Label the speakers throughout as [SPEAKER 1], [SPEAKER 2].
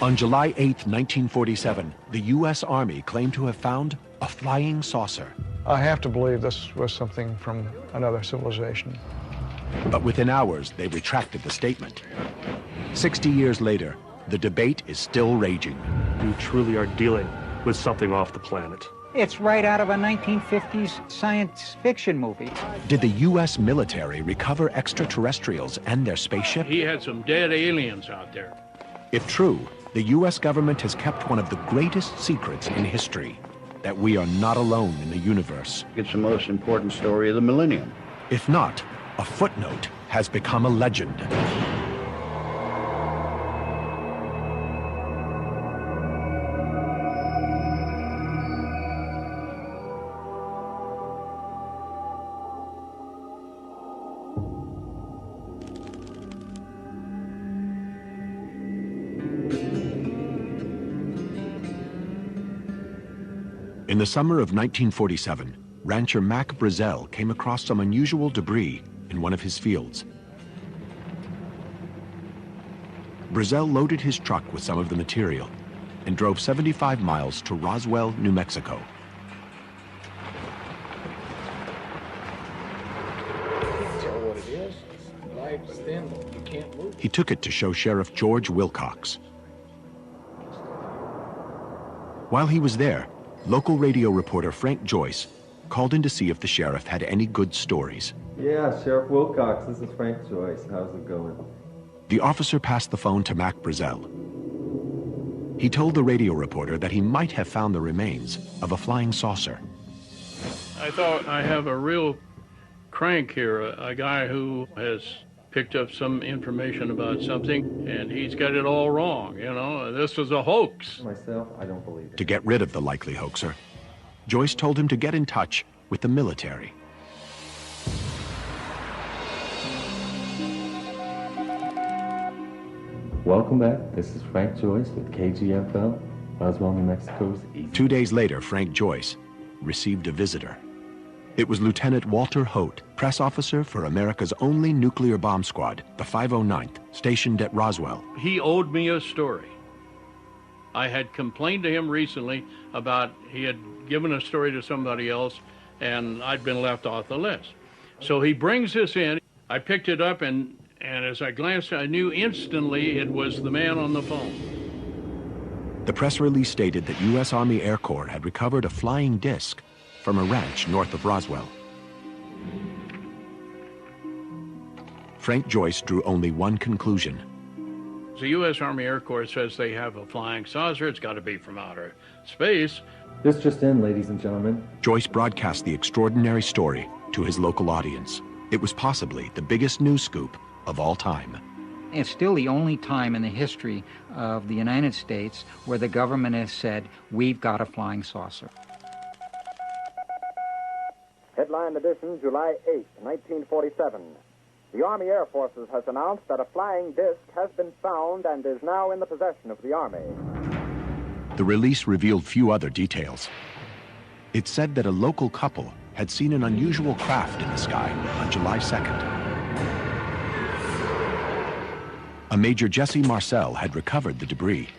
[SPEAKER 1] On July 8, 1947, the U.S. Army claimed to have found a flying saucer.
[SPEAKER 2] I have to believe this was something from another civilization.
[SPEAKER 1] But within hours, they retracted the statement. 60 years later, the debate is still raging.
[SPEAKER 3] We truly are dealing with something off the planet.
[SPEAKER 4] It's right out of a 1950s science fiction movie.
[SPEAKER 1] Did the U.S. military recover extraterrestrials and their spaceship?
[SPEAKER 5] He had some dead aliens out there.
[SPEAKER 1] If true, the U.S. government has kept one of the greatest secrets in history, that we are not alone in the universe.
[SPEAKER 6] It's the most important story of the millennium.
[SPEAKER 1] If not, a footnote has become a legend. In the summer of 1947, rancher Mac Brazel came across some unusual debris in one of his fields. Brazel loaded his truck with some of the material and drove 75 miles to Roswell, New Mexico. He took it to show Sheriff George Wilcox. While he was there, local radio reporter Frank Joyce called in to see if the sheriff had any good stories.
[SPEAKER 7] Yeah, Sheriff Wilcox, this is Frank Joyce. How's it going?
[SPEAKER 1] The officer passed the phone to Mac Brazel. He told the radio reporter that he might have found the remains of a flying saucer.
[SPEAKER 5] I thought, I have a real crank here, a guy who has picked up some information about something, and he's got it all wrong, you know. This was a hoax.
[SPEAKER 7] Myself, I don't believe it.
[SPEAKER 1] To get rid of the likely hoaxer, Joyce told him to get in touch with the military.
[SPEAKER 7] Welcome back. This is Frank Joyce with KGFL, Roswell, New Mexico's East.
[SPEAKER 1] 2 days later, Frank Joyce received a visitor. It was Lieutenant Walter Hote, press officer for America's only nuclear bomb squad, the 509th, stationed at Roswell.
[SPEAKER 5] He owed me a story. I had complained to him recently about he had given a story to somebody else, and I'd been left off the list. So he brings this in. I picked it up, and as I glanced, I knew instantly it was the man on the phone.
[SPEAKER 1] The press release stated that U.S. Army Air Corps had recovered a flying disc from a ranch north of Roswell. Frank Joyce drew only one conclusion.
[SPEAKER 5] The U.S. Army Air Corps says they have a flying saucer. It's got to be from outer space.
[SPEAKER 7] This just in, ladies and gentlemen.
[SPEAKER 1] Joyce broadcast the extraordinary story to his local audience. It was possibly the biggest news scoop of all time.
[SPEAKER 4] It's still the only time in the history of the United States where the government has said, we've got a flying saucer.
[SPEAKER 8] Headline edition, July 8, 1947. The Army Air Forces has announced that a flying disc has been found and is now in the possession of the Army.
[SPEAKER 1] The release revealed few other details. It said that a local couple had seen an unusual craft in the sky on July 2nd. A Major Jesse Marcel had recovered the debris,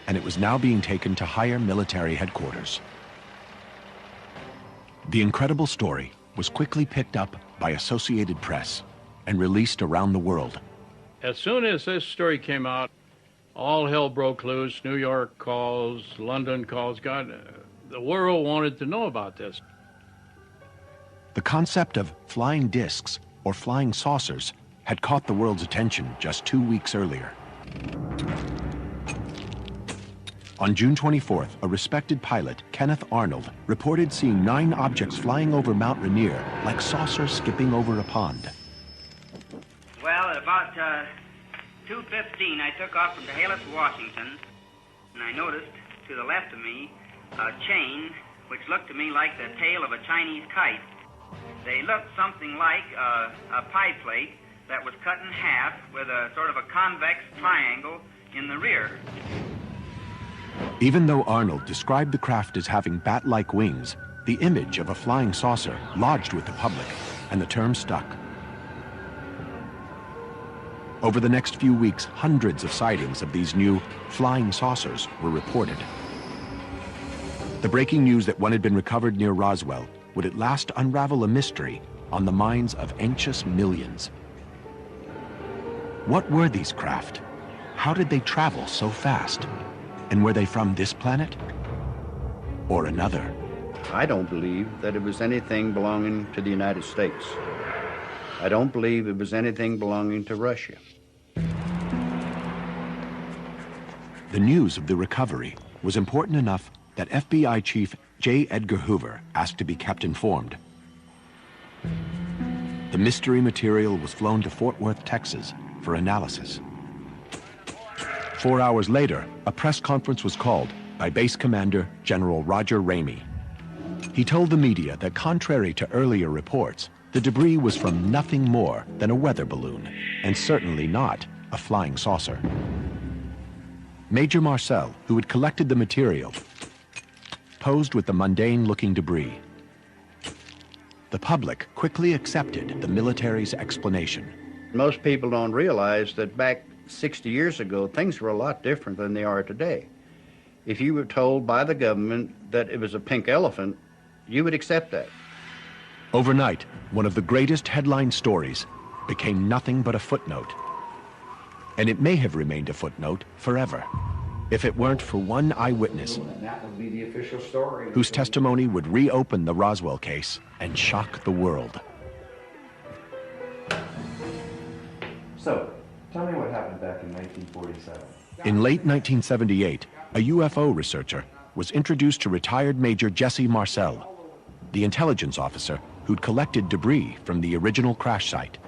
[SPEAKER 1] and it was now being taken to higher military headquarters. The incredible story was quickly picked up by Associated Press and released around the world.
[SPEAKER 5] As soon as this story came out, all hell broke loose. New York calls, London calls. God, the world wanted to know about this.
[SPEAKER 1] The concept of flying discs or flying saucers had caught the world's attention just 2 weeks earlier. On June 24th, a respected pilot, Kenneth Arnold, reported seeing 9 objects flying over Mount Rainier like saucers skipping over a pond.
[SPEAKER 9] Well, at about 2:15, I took off from Chehalis, Washington, and I noticed to the left of me a chain which looked to me like the tail of a Chinese kite. They looked something like a pie plate that was cut in half with a sort of a convex triangle in the rear.
[SPEAKER 1] Even though Arnold described the craft as having bat-like wings, the image of a flying saucer lodged with the public, and the term stuck. Over the next few weeks, hundreds of sightings of these new flying saucers were reported. The breaking news that one had been recovered near Roswell would at last unravel a mystery on the minds of anxious millions. What were these craft? How did they travel so fast? And were they from this planet or another?
[SPEAKER 6] I don't believe that it was anything belonging to the United States. I don't believe it was anything belonging to Russia.
[SPEAKER 1] The news of the recovery was important enough that FBI Chief J. Edgar Hoover asked to be kept informed. The mystery material was flown to Fort Worth, Texas, for analysis. 4 hours later, a press conference was called by Base Commander General Roger Ramey. He told the media that contrary to earlier reports, the debris was from nothing more than a weather balloon, and certainly not a flying saucer. Major Marcel, who had collected the material, posed with the mundane-looking debris. The public quickly accepted the military's explanation.
[SPEAKER 6] Most people don't realize that back 60 years ago, things were a lot different than they are today. If you were told by the government that it was a pink elephant, you would accept that.
[SPEAKER 1] Overnight, one of the greatest headline stories became nothing but a footnote. And it may have remained a footnote forever, if it weren't for one eyewitness
[SPEAKER 10] That would be the official story.
[SPEAKER 1] whose testimony would reopen the Roswell case and shock the world.
[SPEAKER 10] So, tell me what happened back in 1947.
[SPEAKER 1] In late 1978, a UFO researcher was introduced to retired Major Jesse Marcel, the intelligence officer who'd collected debris from the original crash site.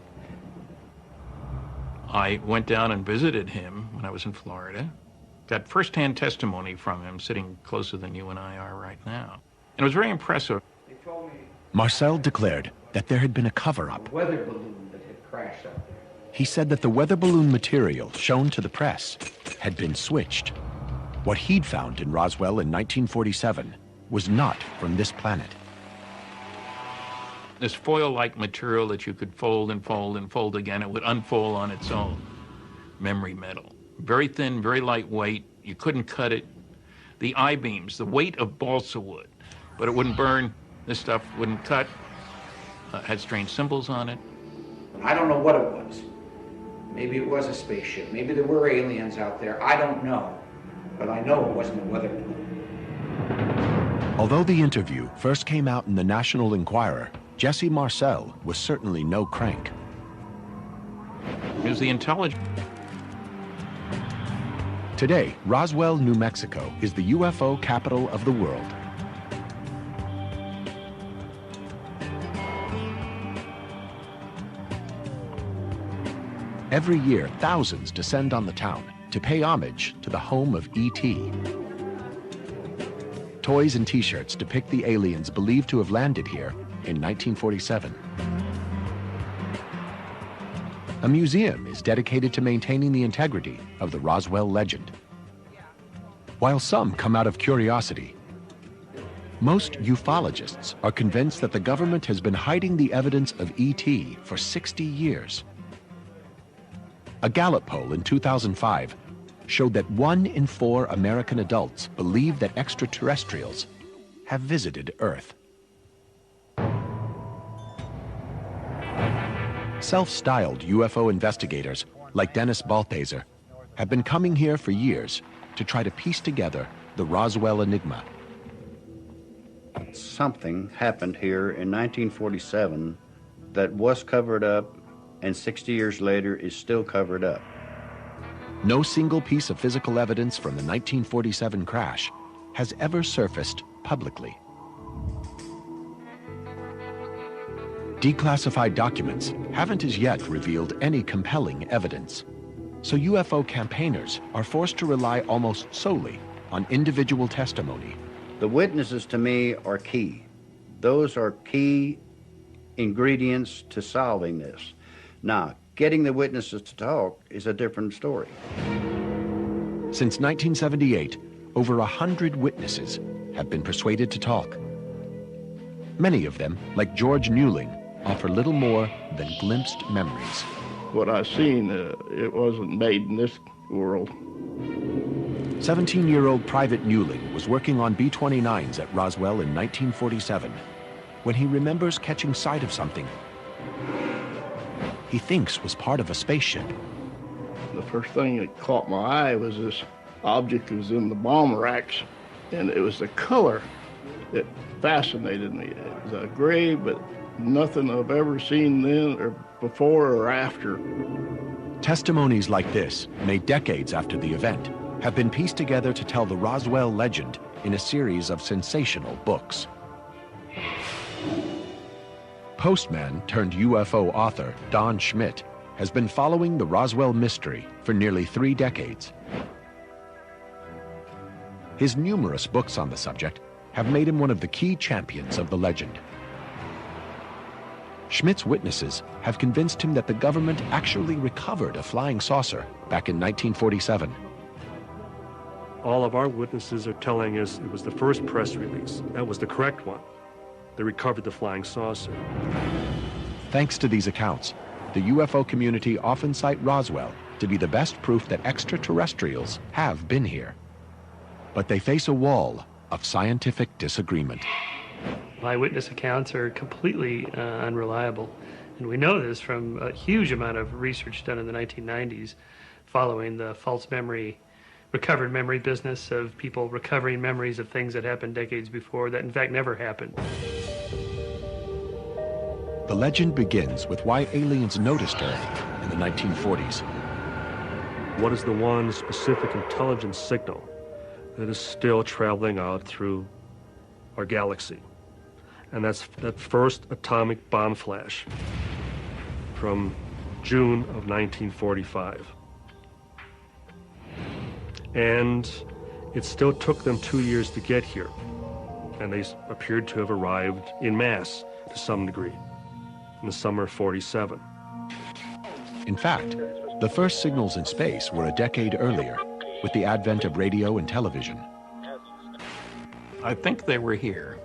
[SPEAKER 11] I went down and visited him when I was in Florida. Got first-hand testimony from him, sitting closer than you and I are right now. And it was very impressive.
[SPEAKER 10] They told me
[SPEAKER 1] Marcel declared that there had been a cover-up.
[SPEAKER 10] a weather balloon that had crashed up there.
[SPEAKER 1] He said that the weather balloon material shown to the press had been switched. What he'd found in Roswell in 1947 was not from this planet.
[SPEAKER 11] This foil-like material that you could fold and fold and fold again, it would unfold on its own. Memory metal. Very thin, very lightweight. You couldn't cut it. The I-beams, the weight of balsa wood, but it wouldn't burn. This stuff wouldn't cut. Had strange symbols on it.
[SPEAKER 10] I don't know what it was. Maybe it was a spaceship. Maybe there were aliens out there. I don't know. But I know it wasn't a weather balloon.
[SPEAKER 1] Although the interview first came out in the National Enquirer, Jesse Marcel was certainly no crank.
[SPEAKER 11] It was the intelligence.
[SPEAKER 1] Today, Roswell, New Mexico is the UFO capital of the world. Every year, thousands descend on the town to pay homage to the home of E.T. Toys and t-shirts depict the aliens believed to have landed here in 1947. A museum is dedicated to maintaining the integrity of the Roswell legend. While some come out of curiosity, most ufologists are convinced that the government has been hiding the evidence of ET for 60 years. A Gallup poll in 2005 showed that 1 in 4 American adults believe that extraterrestrials have visited Earth. Self-styled UFO investigators like Dennis Balthaser have been coming here for years to try to piece together the Roswell enigma.
[SPEAKER 6] Something happened here in 1947 that was covered up, and 60 years later is still covered up.
[SPEAKER 1] No single piece of physical evidence from the 1947 crash has ever surfaced publicly. Declassified documents haven't as yet revealed any compelling evidence, so UFO campaigners are forced to rely almost solely on individual testimony.
[SPEAKER 6] The witnesses, to me, are key. Those are key ingredients to solving this. Now, getting the witnesses to talk is a different story.
[SPEAKER 1] Since 1978, over 100 witnesses have been persuaded to talk. Many of them, like George Newling, offer little more than glimpsed memories.
[SPEAKER 12] what I seen, it wasn't made in this world.
[SPEAKER 1] 17-year-old Private Newling was working on B-29s at Roswell in 1947 when he remembers catching sight of something he thinks was part of a spaceship.
[SPEAKER 12] The first thing that caught my eye was this object that was in the bomb racks, and it was the color that fascinated me. It was a gray, but nothing I've ever seen then or before or after.
[SPEAKER 1] Testimonies like this, made decades after the event, have been pieced together to tell the Roswell legend in a series of sensational books. Postman turned UFO author Don Schmitt has been following the Roswell mystery for nearly 3 decades. His numerous books on the subject have made him one of the key champions of the legend. Schmitt's witnesses have convinced him that the government actually recovered a flying saucer back in 1947.
[SPEAKER 3] All of our witnesses are telling us it was the first press release. That was the correct one. They recovered the flying saucer.
[SPEAKER 1] Thanks to these accounts, the UFO community often cite Roswell to be the best proof that extraterrestrials have been here. But they face a wall of scientific disagreement.
[SPEAKER 13] Eyewitness accounts are completely unreliable. And we know this from a huge amount of research done in the 1990s following the false memory, recovered memory business of people recovering memories of things that happened decades before that in fact never happened.
[SPEAKER 1] The legend begins with why aliens noticed Earth in the 1940s.
[SPEAKER 3] What is the one specific intelligence signal that is still traveling out through our galaxy? And that's that first atomic bomb flash from June of 1945. And it still took them 2 years to get here. And they appeared to have arrived in mass to some degree in the summer of 47.
[SPEAKER 1] In fact, the first signals in space were a decade earlier with the advent of radio and television.
[SPEAKER 11] I think they were here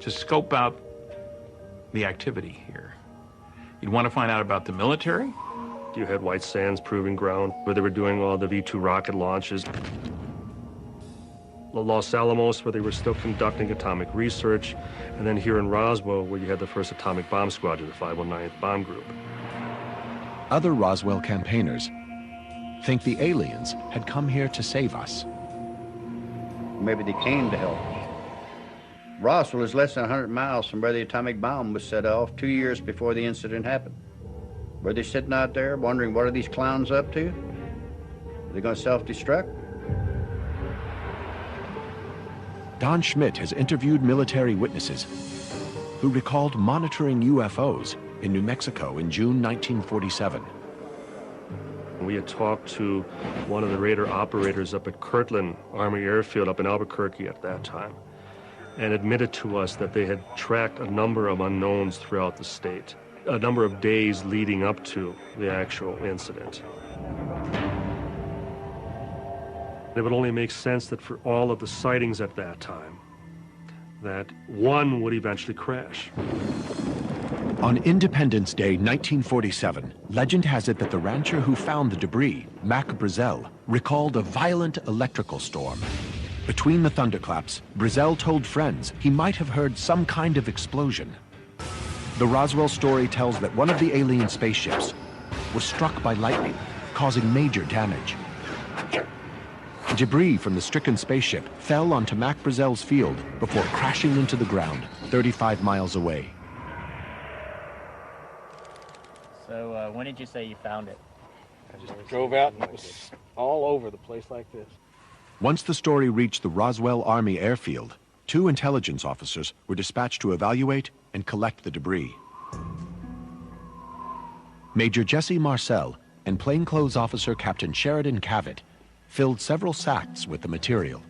[SPEAKER 11] to scope out the activity here. You'd want to find out about the military.
[SPEAKER 3] You had White Sands Proving Ground, where they were doing all the V-2 rocket launches. Los Alamos, where they were still conducting atomic research. And then here in Roswell, where you had the first atomic bomb squadron, the 519th Bomb Group.
[SPEAKER 1] Other Roswell campaigners think the aliens had come here to save us.
[SPEAKER 6] Maybe they came to help. Roswell is less than 100 miles from where the atomic bomb was set off 2 years before the incident happened. Were they sitting out there wondering what are these clowns up to? Are they going to self-destruct?
[SPEAKER 1] Don Schmitt has interviewed military witnesses who recalled monitoring UFOs in New Mexico in June 1947.
[SPEAKER 3] We had talked to one of the radar operators up at Kirtland Army Airfield up in Albuquerque at that time, and admitted to us that they had tracked a number of unknowns throughout the state, a number of days leading up to the actual incident. It would only make sense that for all of the sightings at that time, that one would eventually crash.
[SPEAKER 1] On Independence Day 1947, legend has it that the rancher who found the debris, Mac Brazel, recalled a violent electrical storm. Between the thunderclaps, Brazel told friends he might have heard some kind of explosion. The Roswell story tells that one of the alien spaceships was struck by lightning, causing major damage. Debris from the stricken spaceship fell onto Mac Brazel's field before crashing into the ground 35 miles away.
[SPEAKER 14] So when did you say you found it?
[SPEAKER 15] I just drove out and it was all over the place like this.
[SPEAKER 1] Once the story reached the Roswell Army Airfield, 2 intelligence officers were dispatched to evaluate and collect the debris. Major Jesse Marcel and plainclothes officer Captain Sheridan Cavett filled several sacks with the material.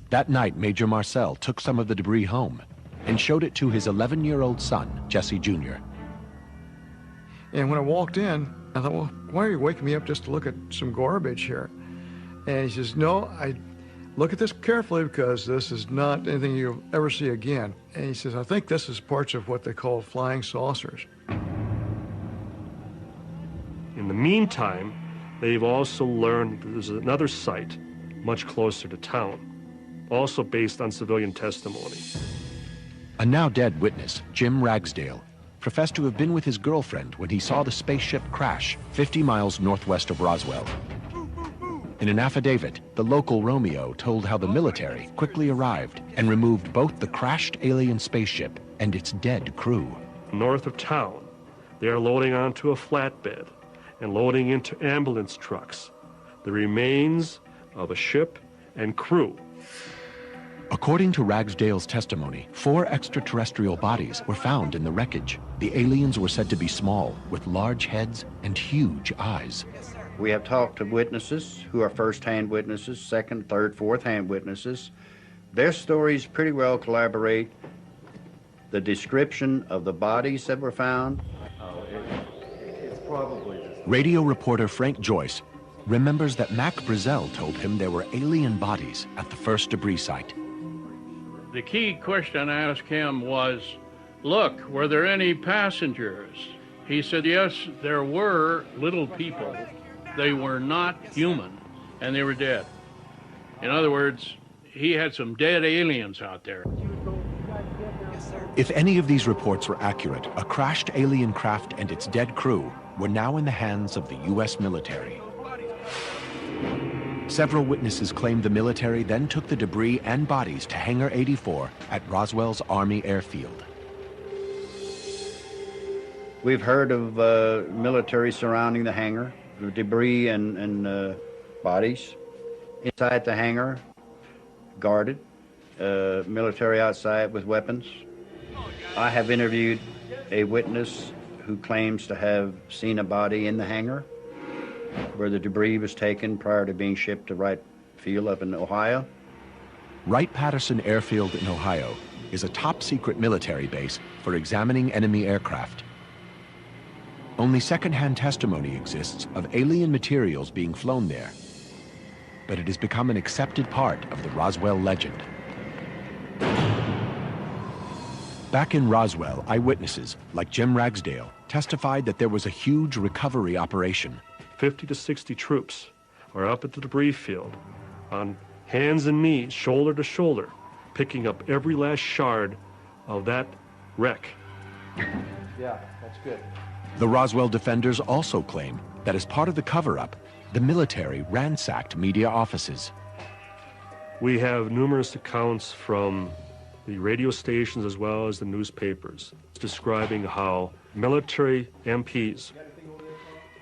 [SPEAKER 1] That night, Major Marcel took some of the debris home and showed it to his 11-year-old son, Jesse Jr.
[SPEAKER 2] And when I walked in, I thought, well, why are you waking me up just to look at some garbage here? And he says, no, look at this carefully because this is not anything you'll ever see again. And he says, I think this is parts of what they call flying saucers.
[SPEAKER 3] In the meantime, they've also learned that there's another site much closer to town, also based on civilian testimony.
[SPEAKER 1] A now dead witness, Jim Ragsdale, professed to have been with his girlfriend when he saw the spaceship crash 50 miles northwest of Roswell. In an affidavit, the local Romeo told how the military quickly arrived and removed both the crashed alien spaceship and its dead crew.
[SPEAKER 3] North of town, they are loading onto a flatbed and loading into ambulance trucks the remains of a ship and crew.
[SPEAKER 1] According to Ragsdale's testimony, 4 extraterrestrial bodies were found in the wreckage. The aliens were said to be small, with large heads and huge eyes.
[SPEAKER 6] We have talked to witnesses who are first-hand witnesses, second, third, fourth-hand witnesses. Their stories pretty well collaborate. The description of the bodies that were found.
[SPEAKER 16] It's probably this.
[SPEAKER 1] Radio reporter Frank Joyce remembers that Mac Brazel told him there were alien bodies at the first debris site.
[SPEAKER 5] The key question I asked him was, look, were there any passengers? He said, yes, there were little people. They were not human, and they were dead. In other words, he had some dead aliens out there.
[SPEAKER 1] If any of these reports were accurate, a crashed alien craft and its dead crew were now in the hands of the U.S. military. Several witnesses claimed the military then took the debris and bodies to Hangar 84 at Roswell's Army Airfield.
[SPEAKER 6] We've heard of military surrounding the hangar, the debris and bodies. Inside the hangar, guarded, military outside with weapons. I have interviewed a witness who claims to have seen a body in the hangar where the debris was taken prior to being shipped to Wright Field up in Ohio.
[SPEAKER 1] Wright-Patterson Airfield in Ohio is a top-secret military base for examining enemy aircraft. Only second-hand testimony exists of alien materials being flown there, but it has become an accepted part of the Roswell legend. Back in Roswell, eyewitnesses, like Jim Ragsdale, testified that there was a huge recovery operation.
[SPEAKER 3] 50 to 60 troops are up at the debris field on hands and knees, shoulder to shoulder, picking up every last shard of that wreck.
[SPEAKER 15] Yeah, that's good.
[SPEAKER 1] The Roswell defenders also claim that as part of the cover-up, the military ransacked media offices.
[SPEAKER 3] We have numerous accounts from the radio stations as well as the newspapers describing how military MPs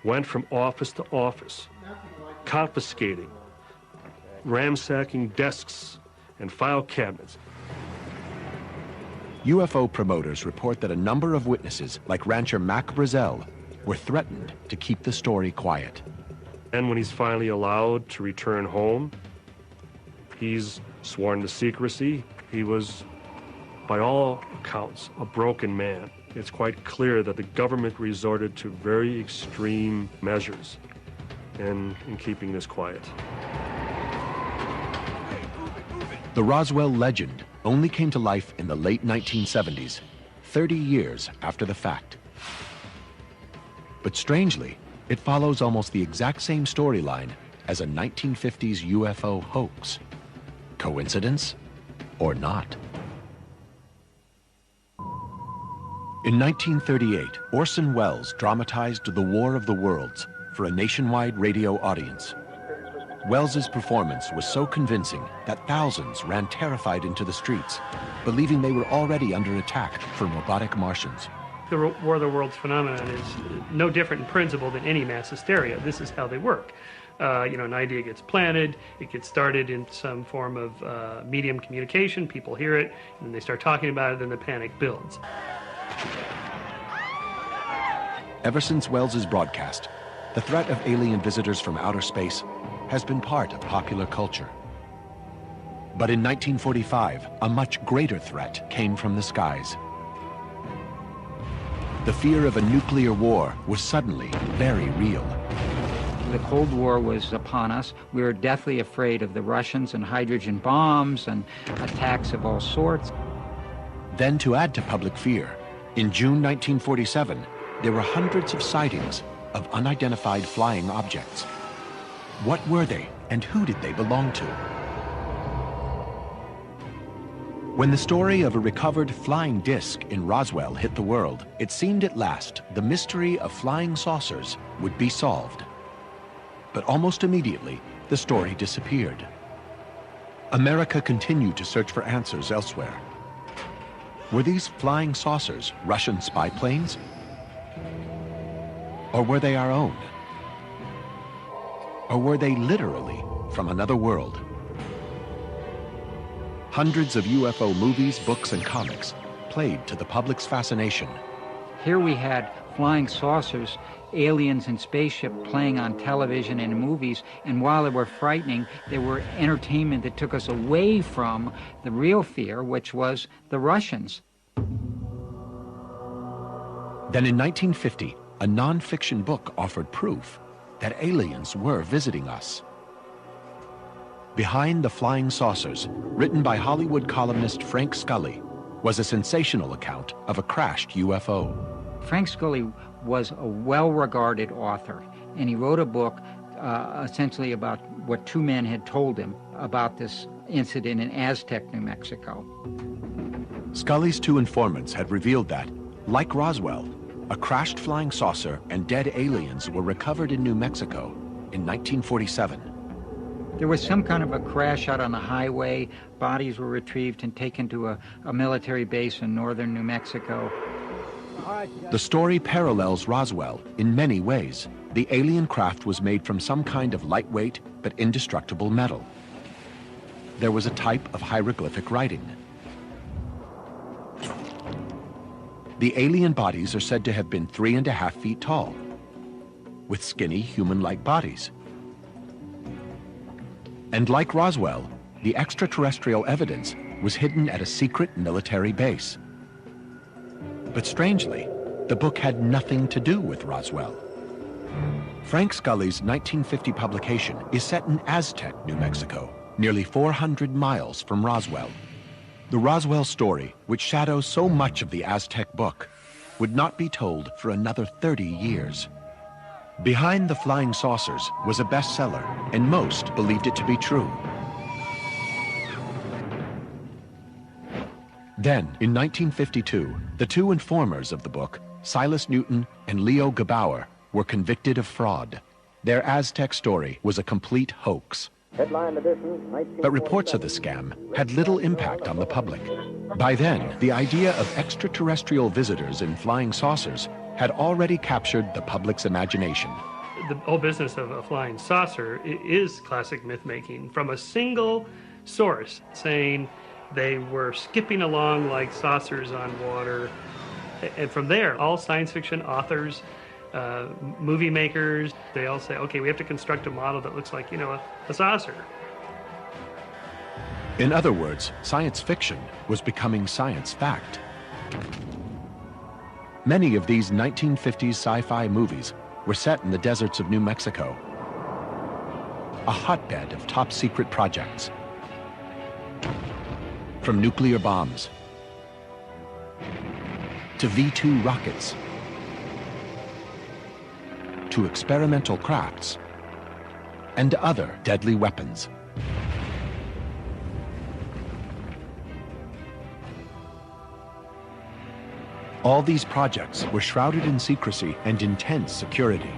[SPEAKER 3] went from office to office, confiscating, ransacking desks and file cabinets.
[SPEAKER 1] UFO promoters report that a number of witnesses, like rancher Mac Brazel, were threatened to keep the story quiet.
[SPEAKER 3] And when he's finally allowed to return home, he's sworn to secrecy. He was, by all accounts, a broken man. It's quite clear that the government resorted to very extreme measures in keeping this quiet.
[SPEAKER 1] The Roswell legend only came to life in the late 1970s, 30 years after the fact. But strangely, it follows almost the exact same storyline as a 1950s UFO hoax. Coincidence or not? In 1938, Orson Welles dramatized The War of the Worlds for a nationwide radio audience. Welles's performance was so convincing that thousands ran terrified into the streets, believing they were already under attack from robotic Martians.
[SPEAKER 13] The War of the Worlds phenomenon is no different in principle than any mass hysteria. This is how they work. An idea gets planted, it gets started in some form of medium communication, people hear it, and they start talking about it, then the panic builds.
[SPEAKER 1] Ever since Welles's broadcast, the threat of alien visitors from outer space has been part of popular culture. But in 1945, a much greater threat came from the skies. The fear of a nuclear war was suddenly very real.
[SPEAKER 4] The Cold War was upon us. We were deathly afraid of the Russians and hydrogen bombs and attacks of all sorts.
[SPEAKER 1] Then, to add to public fear, in June 1947, there were hundreds of sightings of unidentified flying objects. What were they, and who did they belong to? When the story of a recovered flying disc in Roswell hit the world, it seemed at last the mystery of flying saucers would be solved. But almost immediately, the story disappeared. America continued to search for answers elsewhere. Were these flying saucers Russian spy planes? Or were they our own? Or were they literally from another world? Hundreds of UFO movies, books, and comics played to the public's fascination.
[SPEAKER 4] Here we had flying saucers, aliens and spaceship playing on television and in movies, and while they were frightening, they were entertainment that took us away from the real fear, which was the Russians.
[SPEAKER 1] Then in 1950, a non-fiction book offered proof that aliens were visiting us. Behind the Flying Saucers, written by Hollywood columnist Frank Scully, was a sensational account of a crashed UFO.
[SPEAKER 4] Frank Scully was a well-regarded author, and he wrote a book essentially about what two men had told him about this incident in Aztec, New Mexico.
[SPEAKER 1] Scully's two informants had revealed that, like Roswell, a crashed flying saucer and dead aliens were recovered in New Mexico in 1947.
[SPEAKER 4] There was some kind of a crash out on the highway. Bodies were retrieved and taken to a military base in northern New Mexico.
[SPEAKER 1] The story parallels Roswell in many ways. The alien craft was made from some kind of lightweight but indestructible metal. There was a type of hieroglyphic writing. The alien bodies are said to have been 3.5 feet tall, with skinny human-like bodies. And like Roswell, the extraterrestrial evidence was hidden at a secret military base. But strangely, the book had nothing to do with Roswell. Frank Scully's 1950 publication is set in Aztec, New Mexico, nearly 400 miles from Roswell. The Roswell story, which shadows so much of the Aztec book, would not be told for another 30 years. Behind the Flying Saucers was a bestseller, and most believed it to be true. Then, in 1952, the two informers of the book, Silas Newton and Leo Gebauer, were convicted of fraud. Their Aztec story was a complete hoax.
[SPEAKER 8] Headline edition,
[SPEAKER 1] But reports of the scam had little impact on the public. By then, the idea of extraterrestrial visitors in flying saucers had already captured the public's imagination.
[SPEAKER 13] The whole business of a flying saucer is classic myth-making from a single source saying they were skipping along like saucers on water. And from there, all science fiction authors, movie makers, they all say, okay, we have to construct a model that looks like, a saucer.
[SPEAKER 1] In other words, science fiction was becoming science fact. Many of these 1950s sci-fi movies were set in the deserts of New Mexico, a hotbed of top-secret projects. From nuclear bombs to V-2 rockets to experimental crafts and other deadly weapons. All these projects were shrouded in secrecy and intense security.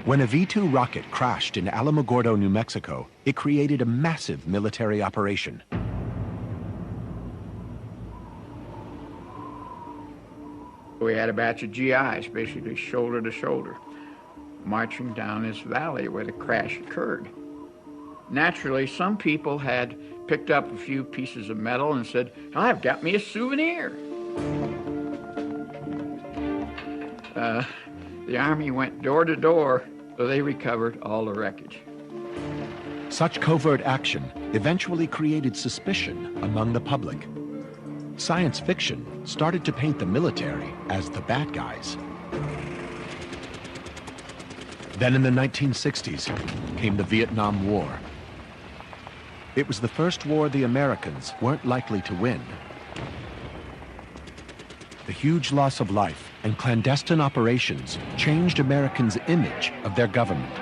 [SPEAKER 1] When a V-2 rocket crashed in Alamogordo, New Mexico, it created a massive military operation.
[SPEAKER 10] We had a batch of GIs, basically shoulder to shoulder, marching down this valley where the crash occurred. Naturally, some people had picked up a few pieces of metal and said, I've got me a souvenir. The Army went door to door, so they recovered all the wreckage.
[SPEAKER 1] Such covert action eventually created suspicion among the public. Science fiction started to paint the military as the bad guys. Then in the 1960s came the Vietnam War. It was the first war the Americans weren't likely to win. The huge loss of life and clandestine operations changed Americans' image of their government.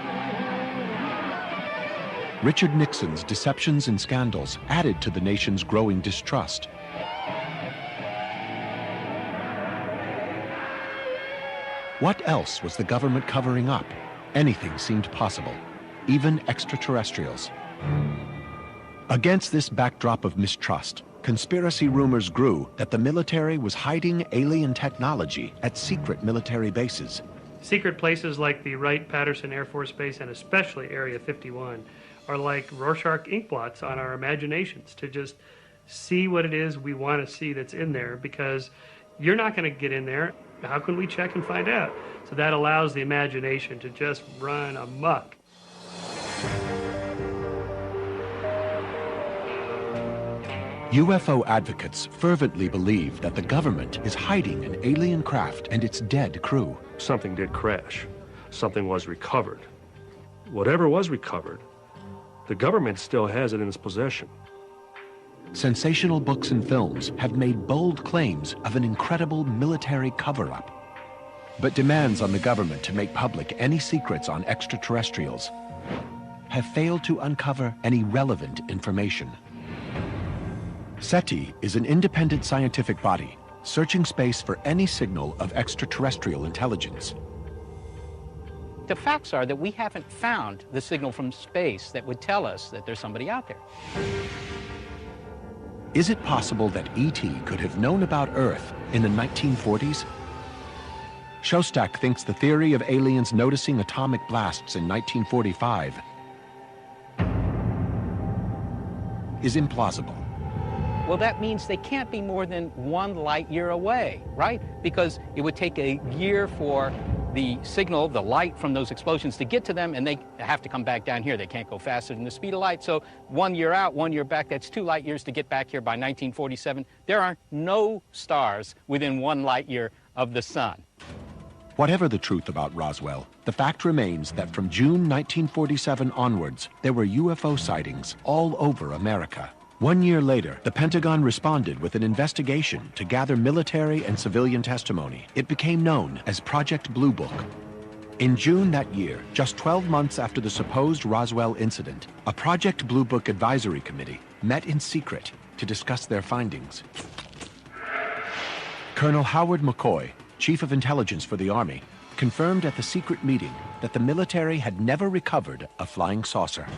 [SPEAKER 1] Richard Nixon's deceptions and scandals added to the nation's growing distrust. What else was the government covering up? Anything seemed possible, even extraterrestrials. Against this backdrop of mistrust, conspiracy rumors grew that the military was hiding alien technology at secret military bases.
[SPEAKER 13] Secret places like the Wright-Patterson Air Force Base and especially Area 51 are like Rorschach ink blots on our imaginations to just see what it is we want to see that's in there, because you're not going to get in there. How can we check and find out? So that allows the imagination to just run amok.
[SPEAKER 1] UFO advocates fervently believe that the government is hiding an alien craft and its dead crew.
[SPEAKER 3] Something did crash. Something was recovered. Whatever was recovered, the government still has it in its possession.
[SPEAKER 1] Sensational books and films have made bold claims of an incredible military cover-up. But demands on the government to make public any secrets on extraterrestrials have failed to uncover any relevant information. SETI is an independent scientific body searching space for any signal of extraterrestrial intelligence.
[SPEAKER 17] The facts are that we haven't found the signal from space that would tell us that there's somebody out there.
[SPEAKER 1] Is it possible that ET could have known about Earth in the 1940s? Shostak thinks the theory of aliens noticing atomic blasts in 1945 is implausible.
[SPEAKER 17] Well, that means they can't be more than 1 light year away, right? Because it would take a year for the signal, the light from those explosions to get to them, and they have to come back down here. They can't go faster than the speed of light. So 1 year out, 1 year back, that's 2 light years to get back here by 1947. There are no stars within 1 light year of the sun.
[SPEAKER 1] Whatever the truth about Roswell, the fact remains that from June 1947 onwards, there were UFO sightings all over America. 1 year later, the Pentagon responded with an investigation to gather military and civilian testimony. It became known as Project Blue Book. In June that year, just 12 months after the supposed Roswell incident, a Project Blue Book advisory committee met in secret to discuss their findings. Colonel Howard McCoy, Chief of Intelligence for the Army, confirmed at the secret meeting that the military had never recovered a flying saucer.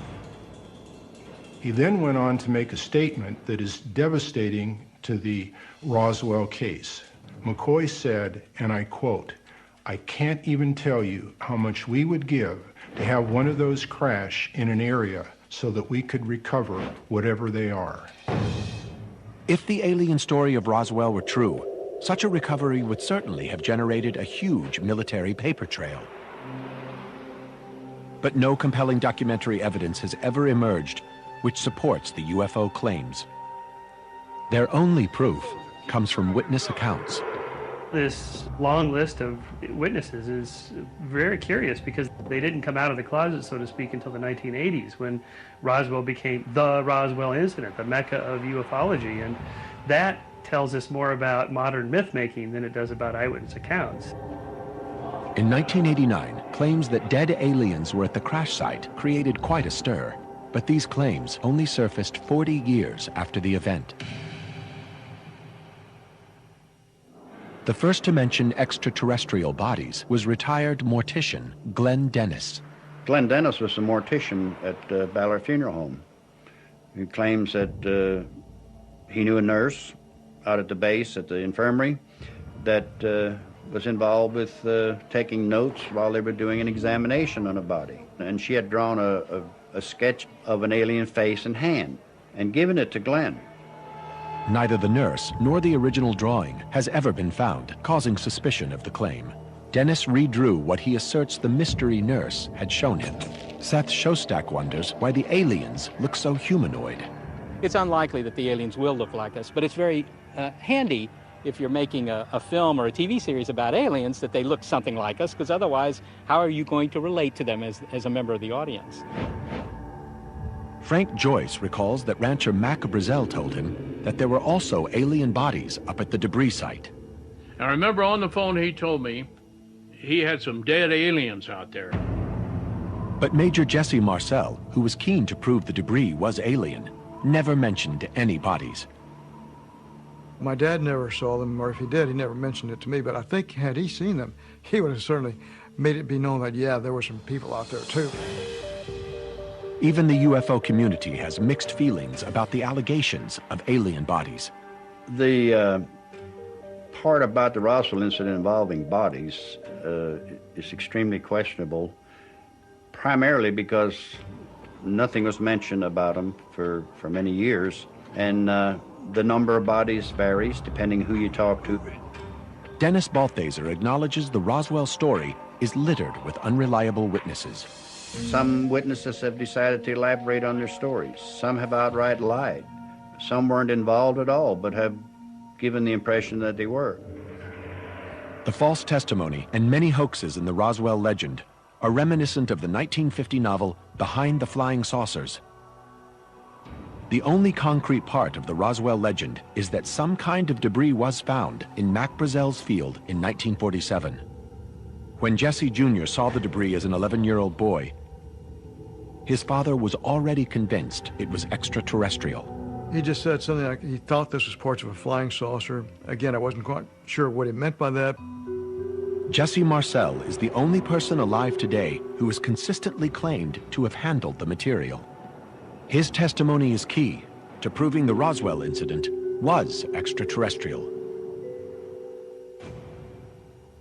[SPEAKER 18] He then went on to make a statement that is devastating to the Roswell case. McCoy said, and I quote, "I can't even tell you how much we would give to have one of those crash in an area so that we could recover whatever they are."
[SPEAKER 1] If the alien story of Roswell were true, such a recovery would certainly have generated a huge military paper trail. But no compelling documentary evidence has ever emerged which supports the UFO claims. Their only proof comes from witness accounts.
[SPEAKER 13] This long list of witnesses is very curious because they didn't come out of the closet, so to speak, until the 1980s when Roswell became the Roswell incident, the mecca of ufology, and that tells us more about modern myth-making than it does about eyewitness accounts.
[SPEAKER 1] In 1989, claims that dead aliens were at the crash site created quite a stir. But these claims only surfaced 40 years after the event. The first to mention extraterrestrial bodies was retired mortician Glenn Dennis.
[SPEAKER 6] Glenn Dennis was the mortician at Ballard Funeral Home. He claims that he knew a nurse out at the base at the infirmary that was involved with taking notes while they were doing an examination on a body. And she had drawn a sketch of an alien face and hand and given it to Glenn.
[SPEAKER 1] Neither the nurse nor the original drawing has ever been found, causing suspicion of the claim. Dennis redrew what he asserts the mystery nurse had shown him. Seth Shostak wonders why the aliens look so humanoid.
[SPEAKER 17] It's unlikely that the aliens will look like us, but it's very handy if you're making a film or a TV series about aliens, that they look something like us, because otherwise, how are you going to relate to them as a member of the audience?
[SPEAKER 1] Frank Joyce recalls that rancher Mac Brazel told him that there were also alien bodies up at the debris site.
[SPEAKER 5] I remember on the phone he told me he had some dead aliens out there.
[SPEAKER 1] But Major Jesse Marcel, who was keen to prove the debris was alien, never mentioned any bodies.
[SPEAKER 2] My dad never saw them, or if he did, he never mentioned it to me, but I think had he seen them, he would have certainly made it be known that, yeah, there were some people out there too.
[SPEAKER 1] Even the UFO community has mixed feelings about the allegations of alien bodies.
[SPEAKER 6] The part about the Roswell incident involving bodies is extremely questionable, primarily because nothing was mentioned about them for many years, and the number of bodies varies depending who you talk to.
[SPEAKER 1] Dennis Balthaser acknowledges the Roswell story is littered with unreliable witnesses.
[SPEAKER 6] Some witnesses have decided to elaborate on their stories. Some have outright lied. Some weren't involved at all, but have given the impression that they were.
[SPEAKER 1] The false testimony and many hoaxes in the Roswell legend are reminiscent of the 1950 novel Behind the Flying Saucers. The only concrete part of the Roswell legend is that some kind of debris was found in Mac Brazel's field in 1947. When Jesse Jr. saw the debris as an 11-year-old boy, his father was already convinced it was extraterrestrial.
[SPEAKER 2] He just said something like he thought this was parts of a flying saucer. Again, I wasn't quite sure what he meant by that.
[SPEAKER 1] Jesse Marcel is the only person alive today who has consistently claimed to have handled the material. His testimony is key to proving the Roswell incident was extraterrestrial.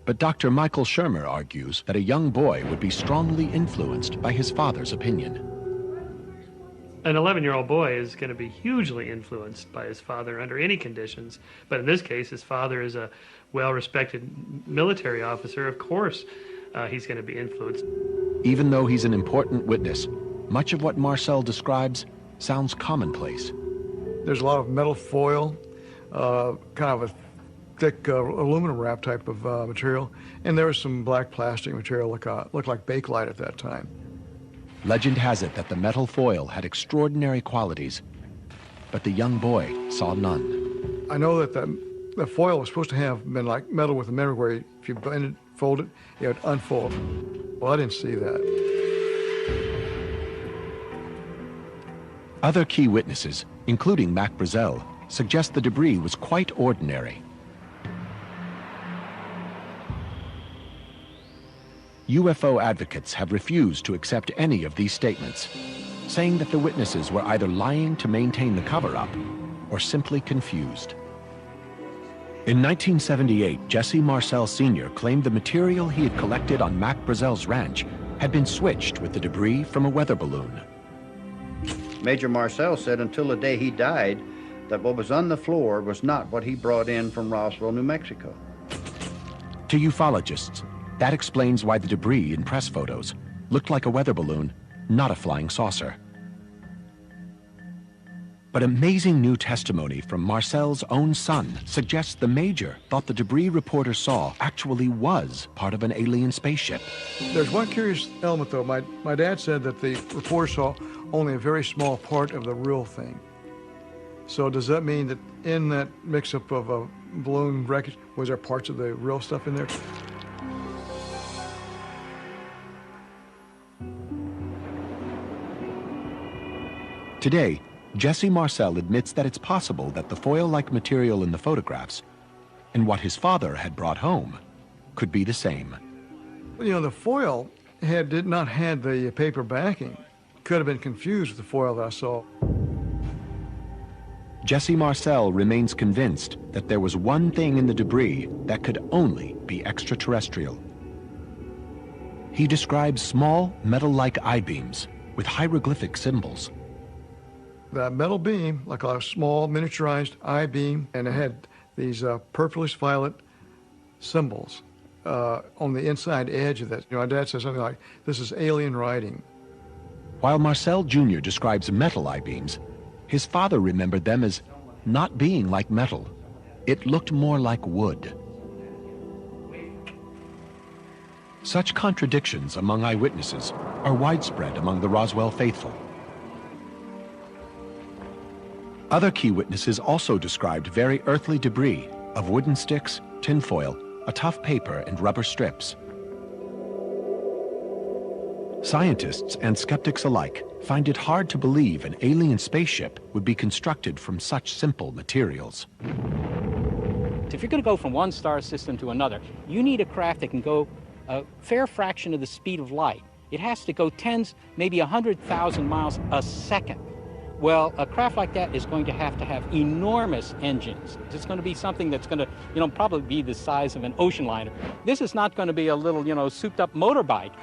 [SPEAKER 1] But Dr. Michael Shermer argues that a young boy would be strongly influenced by his father's opinion.
[SPEAKER 13] An 11-year-old boy is going to be hugely influenced by his father under any conditions. But in this case, his father is a well-respected military officer. Of course, he's going to be influenced.
[SPEAKER 1] Even though he's an important witness, much of what Marcel describes sounds commonplace.
[SPEAKER 2] There's a lot of metal foil, kind of a thick aluminum wrap type of material, and there was some black plastic material looked like Bakelite at that time.
[SPEAKER 1] Legend has it that the metal foil had extraordinary qualities, but the young boy saw none.
[SPEAKER 2] I know that the foil was supposed to have been like metal with a memory where if you bend it, fold it, it would unfold. Well, I didn't see that.
[SPEAKER 1] Other key witnesses, including Mac Brazel, suggest the debris was quite ordinary. UFO advocates have refused to accept any of these statements, saying that the witnesses were either lying to maintain the cover-up or simply confused. In 1978, Jesse Marcel Sr. claimed the material he had collected on Mac Brazel's ranch had been switched with the debris from a weather balloon.
[SPEAKER 6] Major Marcel said until the day he died that what was on the floor was not what he brought in from Roswell, New Mexico.
[SPEAKER 1] To ufologists, that explains why the debris in press photos looked like a weather balloon, not a flying saucer. But amazing new testimony from Marcel's own son suggests the Major thought the debris reporter saw actually was part of an alien spaceship.
[SPEAKER 2] There's one curious element, though. My dad said that the reporter saw only a very small part of the real thing. So does that mean that in that mix-up of a balloon wreckage, was there parts of the real stuff in there?
[SPEAKER 1] Today, Jesse Marcel admits that it's possible that the foil-like material in the photographs and what his father had brought home could be the same.
[SPEAKER 2] You know, the foil did not have the paper backing. Could have been confused with the foil that I saw.
[SPEAKER 1] Jesse Marcel remains convinced that there was one thing in the debris that could only be extraterrestrial. He describes small metal-like I-beams with hieroglyphic symbols.
[SPEAKER 2] That metal beam, like a small miniaturized I-beam, and it had these purplish violet symbols on the inside edge of that. You know, my dad says something like, "This is alien writing."
[SPEAKER 1] While Marcel Jr. describes metal I-beams, his father remembered them as not being like metal, it looked more like wood. Such contradictions among eyewitnesses are widespread among the Roswell faithful. Other key witnesses also described very earthly debris of wooden sticks, tinfoil, a tough paper, and rubber strips. Scientists and skeptics alike find it hard to believe an alien spaceship would be constructed from such simple materials.
[SPEAKER 17] If you're going to go from one star system to another, you need a craft that can go a fair fraction of the speed of light. It has to go tens, maybe 100,000 miles a second. Well, a craft like that is going to have enormous engines. It's going to be something that's going to, probably be the size of an ocean liner. This is not going to be a little, souped-up motorbike.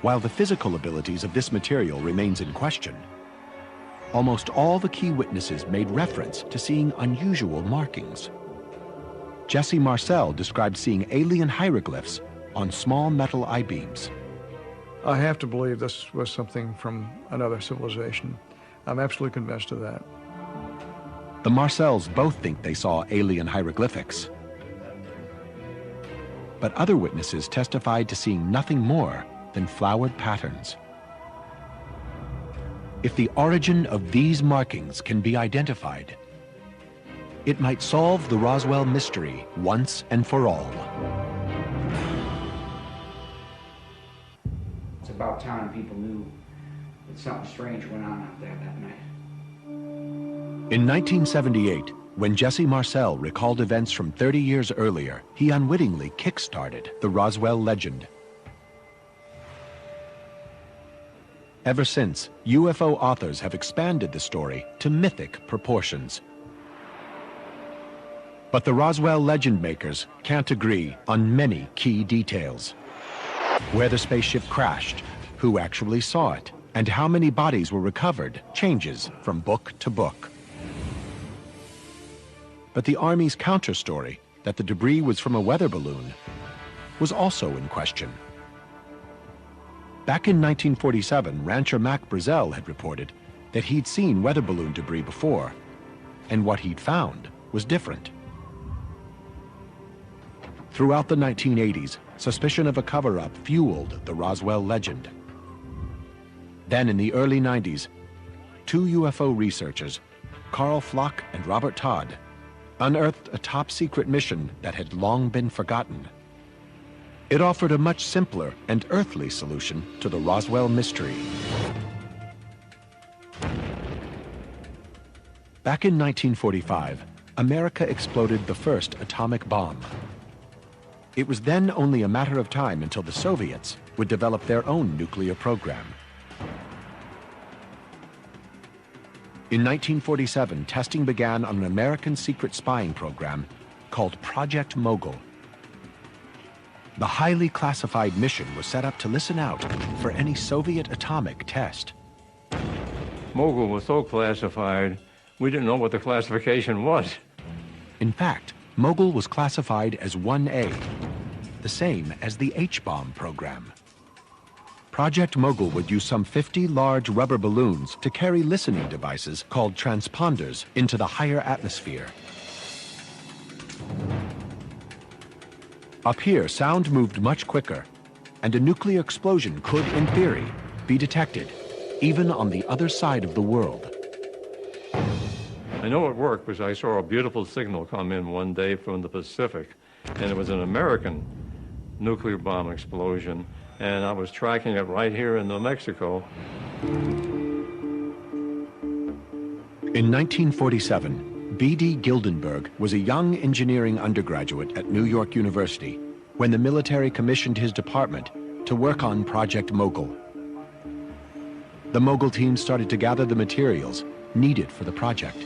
[SPEAKER 1] While the physical abilities of this material remains in question, almost all the key witnesses made reference to seeing unusual markings. Jesse Marcel described seeing alien hieroglyphs on small metal I-beams.
[SPEAKER 2] I have to believe this was something from another civilization. I'm absolutely convinced of that.
[SPEAKER 1] The Marcels both think they saw alien hieroglyphics. But other witnesses testified to seeing nothing more than flowered patterns. If the origin of these markings can be identified, it might solve the Roswell mystery once and for all.
[SPEAKER 19] It's about time people knew that something strange went on out there that night.
[SPEAKER 1] In 1978, when Jesse Marcel recalled events from 30 years earlier, he unwittingly kick-started the Roswell legend. Ever since, UFO authors have expanded the story to mythic proportions. But the Roswell legend makers can't agree on many key details. Where the spaceship crashed, who actually saw it, and how many bodies were recovered changes from book to book. But the Army's counter-story that the debris was from a weather balloon was also in question. Back in 1947, rancher Mac Brazel had reported that he'd seen weather balloon debris before, and what he'd found was different. Throughout the 1980s, suspicion of a cover-up fueled the Roswell legend. Then in the early 90s, two UFO researchers, Carl Flock and Robert Todd, unearthed a top-secret mission that had long been forgotten. It offered a much simpler and earthly solution to the Roswell mystery. Back in 1945, America exploded the first atomic bomb. It was then only a matter of time until the Soviets would develop their own nuclear program. In 1947, testing began on an American secret spying program called Project Mogul. The highly classified mission was set up to listen out for any Soviet atomic test.
[SPEAKER 20] Mogul was so classified, we didn't know what the classification was.
[SPEAKER 1] In fact, Mogul was classified as 1A, the same as the H-bomb program. Project Mogul would use some 50 large rubber balloons to carry listening devices called transponders into the higher atmosphere. Up here, sound moved much quicker, and a nuclear explosion could, in theory, be detected, even on the other side of the world.
[SPEAKER 20] I know it worked because I saw a beautiful signal come in one day from the Pacific, and it was an American nuclear bomb explosion, and I was tracking it right here in New Mexico.
[SPEAKER 1] In 1947, B.D. Gildenberg was a young engineering undergraduate at New York University when the military commissioned his department to work on Project Mogul. The Mogul team started to gather the materials needed for the project.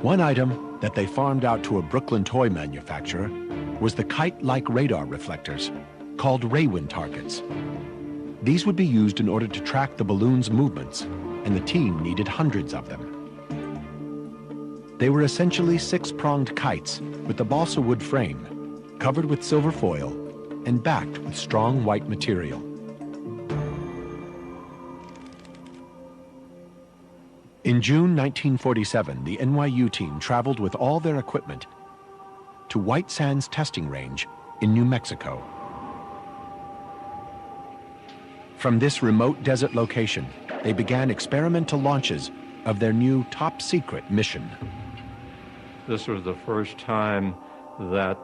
[SPEAKER 1] One item that they farmed out to a Brooklyn toy manufacturer was the kite-like radar reflectors called Raywin targets. These would be used in order to track the balloon's movements, and the team needed hundreds of them. They were essentially six-pronged kites with a balsa wood frame, covered with silver foil, and backed with strong white material. In June 1947, the NYU team traveled with all their equipment to White Sands Testing Range in New Mexico. From this remote desert location, they began experimental launches of their new top-secret mission.
[SPEAKER 20] This was the first time that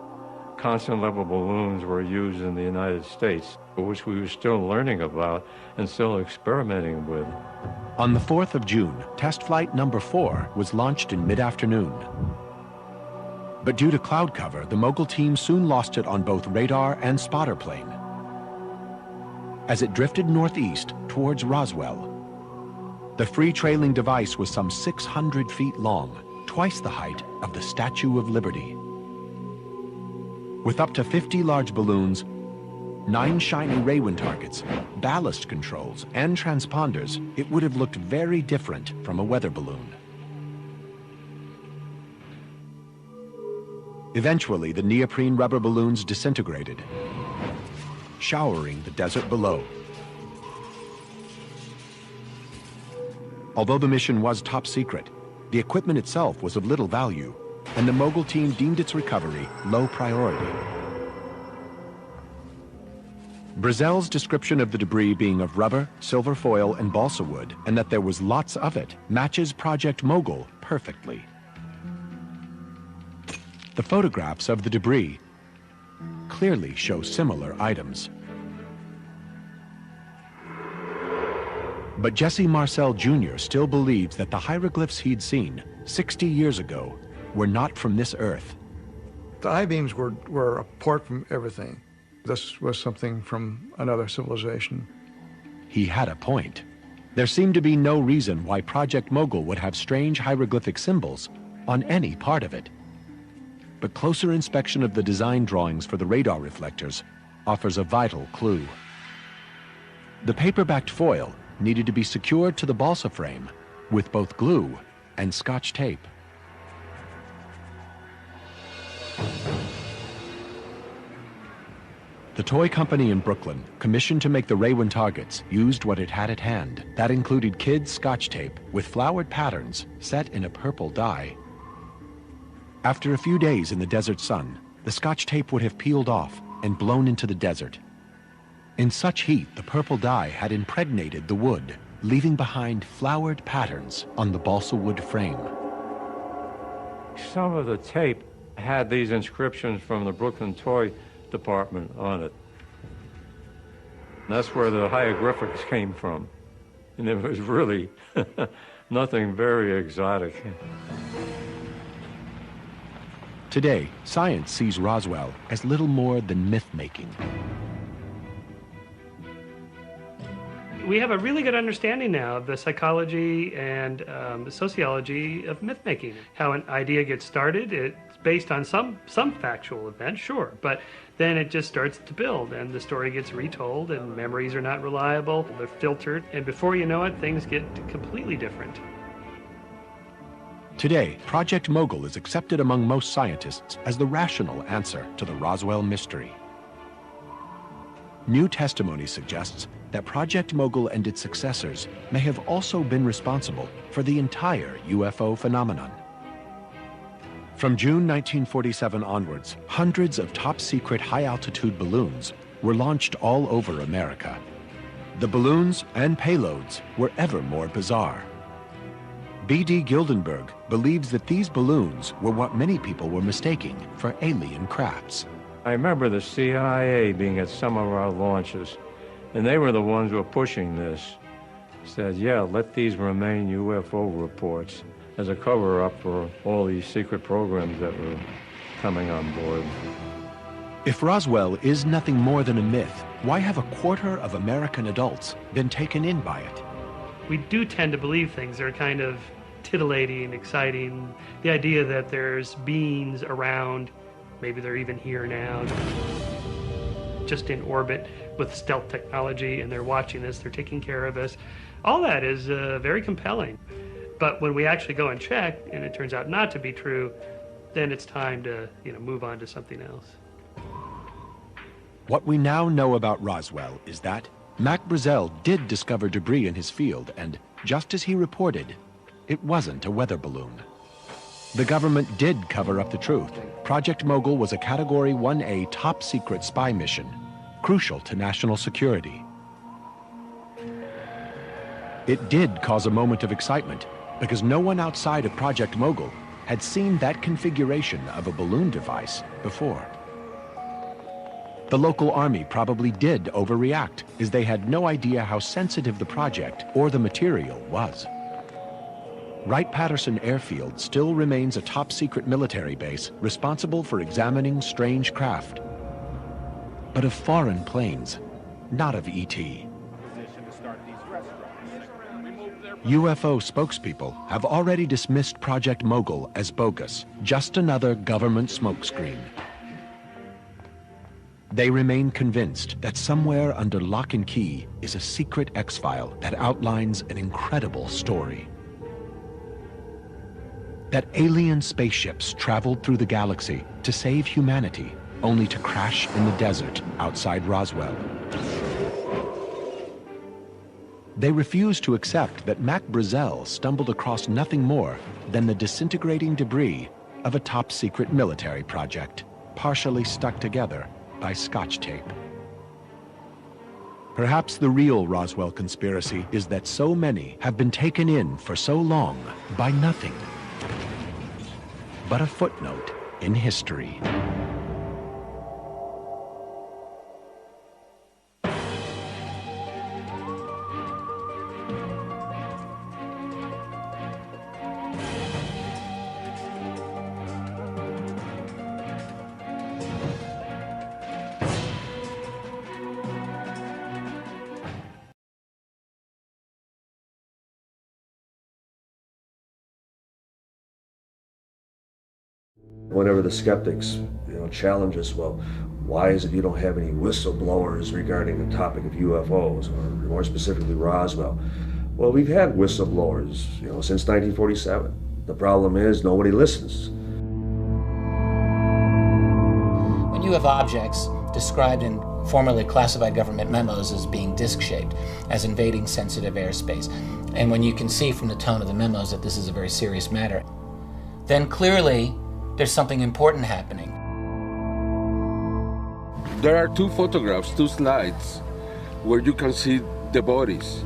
[SPEAKER 20] constant-level balloons were used in the United States, which we were still learning about and still experimenting with.
[SPEAKER 1] On the 4th of June, test flight number 4 was launched in mid-afternoon. But due to cloud cover, the Mogul team soon lost it on both radar and spotter plane as it drifted northeast towards Roswell. The free-trailing device was some 600 feet long, twice the height of the Statue of Liberty. With up to 50 large balloons, 9 shiny Raywin targets, ballast controls, and transponders, it would have looked very different from a weather balloon. Eventually, the neoprene rubber balloons disintegrated, showering the desert below. Although the mission was top secret, the equipment itself was of little value, and the Mogul team deemed its recovery low priority. Brazel's description of the debris being of rubber, silver foil, and balsa wood, and that there was lots of it, matches Project Mogul perfectly. The photographs of the debris clearly show similar items. But Jesse Marcel Jr. still believes that the hieroglyphs he'd seen 60 years ago were not from this earth.
[SPEAKER 2] The I-beams were apart from everything. This was something from another civilization.
[SPEAKER 1] He had a point. There seemed to be no reason why Project Mogul would have strange hieroglyphic symbols on any part of it. But closer inspection of the design drawings for the radar reflectors offers a vital clue. The paper-backed foil needed to be secured to the balsa frame with both glue and Scotch tape. The toy company in Brooklyn, commissioned to make the Raywin targets, used what it had at hand. That included kids' Scotch tape with flowered patterns set in a purple dye. After a few days in the desert sun, the Scotch tape would have peeled off and blown into the desert. In such heat, the purple dye had impregnated the wood, leaving behind flowered patterns on the balsa wood frame.
[SPEAKER 20] Some of the tape had these inscriptions from the Brooklyn toy department on it. And that's where the hieroglyphics came from. And it was really nothing very exotic.
[SPEAKER 1] Today, science sees Roswell as little more than myth-making.
[SPEAKER 13] We have a really good understanding now of the psychology and the sociology of myth-making. How an idea gets started, it's based on some factual event, sure, but then it just starts to build, and the story gets retold, and memories are not reliable, they're filtered, and before you know it, things get completely different.
[SPEAKER 1] Today, Project Mogul is accepted among most scientists as the rational answer to the Roswell mystery. New testimony suggests that Project Mogul and its successors may have also been responsible for the entire UFO phenomenon. From June 1947 onwards, hundreds of top-secret high-altitude balloons were launched all over America. The balloons and payloads were ever more bizarre. B.D. Gildenberg believes that these balloons were what many people were mistaking for alien crafts.
[SPEAKER 20] I remember the CIA being at some of our launches, and they were the ones who were pushing this. Said, yeah, let these remain UFO reports as a cover-up for all these secret programs that were coming on board.
[SPEAKER 1] If Roswell is nothing more than a myth, why have a quarter of American adults been taken in by it?
[SPEAKER 13] We do tend to believe things that are kind of titillating, exciting. The idea that there's beings around, maybe they're even here now, just in orbit with stealth technology, and they're watching this, they're taking care of us. All that is very compelling. But when we actually go and check, and it turns out not to be true, then it's time to move on to something else.
[SPEAKER 1] What we now know about Roswell is that Mac Brazel did discover debris in his field, and just as he reported, it wasn't a weather balloon. The government did cover up the truth. Project Mogul was a Category 1A top-secret spy mission, crucial to national security. It did cause a moment of excitement because no one outside of Project Mogul had seen that configuration of a balloon device before. The local army probably did overreact, as they had no idea how sensitive the project or the material was. Wright-Patterson Airfield still remains a top-secret military base responsible for examining strange craft, but of foreign planes, not of ET. UFO spokespeople have already dismissed Project Mogul as bogus, just another government smokescreen. They remain convinced that somewhere under lock and key is a secret X-file that outlines an incredible story. That alien spaceships traveled through the galaxy to save humanity, only to crash in the desert outside Roswell. They refuse to accept that Mac Brazel stumbled across nothing more than the disintegrating debris of a top-secret military project, partially stuck together by Scotch tape. Perhaps the real Roswell conspiracy is that so many have been taken in for so long by nothing but a footnote in history.
[SPEAKER 21] Whenever the skeptics, challenge us, well, why is it you don't have any whistleblowers regarding the topic of UFOs, or more specifically Roswell? Well, we've had whistleblowers, since 1947. The problem is nobody listens.
[SPEAKER 22] When you have objects described in formerly classified government memos as being disc-shaped, as invading sensitive airspace, and when you can see from the tone of the memos that this is a very serious matter, then clearly there's something important happening.
[SPEAKER 23] There are two photographs, two slides, where you can see the bodies.